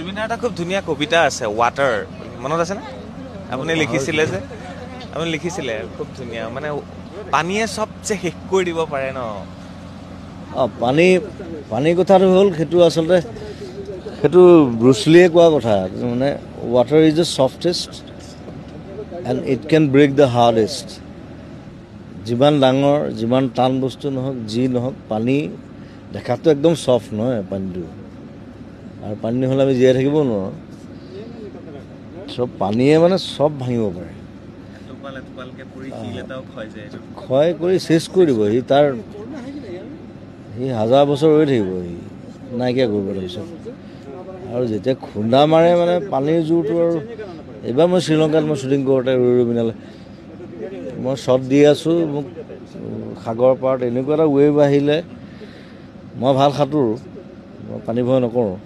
জুবিনৰ এটা খুব ধুনীয়া কবিতা আছে ৱাটাৰ মনত আছে না আপুনি লিখিছিলে যে আপুনি লিখিছিলে খুব ধুনীয়া মানে পানীয়ে সব যে শেষ কৰি দিব পাৰে ন পানী কথাটো হ'ল সেইটো আচলতে সেইটো ব্ৰুচলিয়ে কোৱা কথা মানে water is the softest and it can break the hardest যিমান ডাঙৰ যিমান টান বস্তু নহওক যি নহওক পানী দেখাতো একদম ছফ্ট নহয় পানীটো আৰু পানী নহ'লে আমি জীয়াই থাকিব নোৱাৰোঁ চব পানীয়ে মানে চব ভাঙিব পাৰে ক্ষয় কৰি চেচ কৰি দিব সি হাজাৰ বছৰ ৰৈ থাকিব সি নাইকিয়া কৰিব তাৰপিছত আৰু যেতিয়া খুন্দা মাৰে মানে পানীৰ জোৰটো আৰু এইবাৰ মই শ্ৰীলংকাত মই শ্বুটিং কৰোঁতে ৰৈ পিনালে মই শ্বট দি আছোঁ মোক সাগৰ পাৰত এনেকুৱা এটা ৱেভ আহিলে মই ভাল সাঁতোৰোঁ মই পানী ভয় নকৰোঁ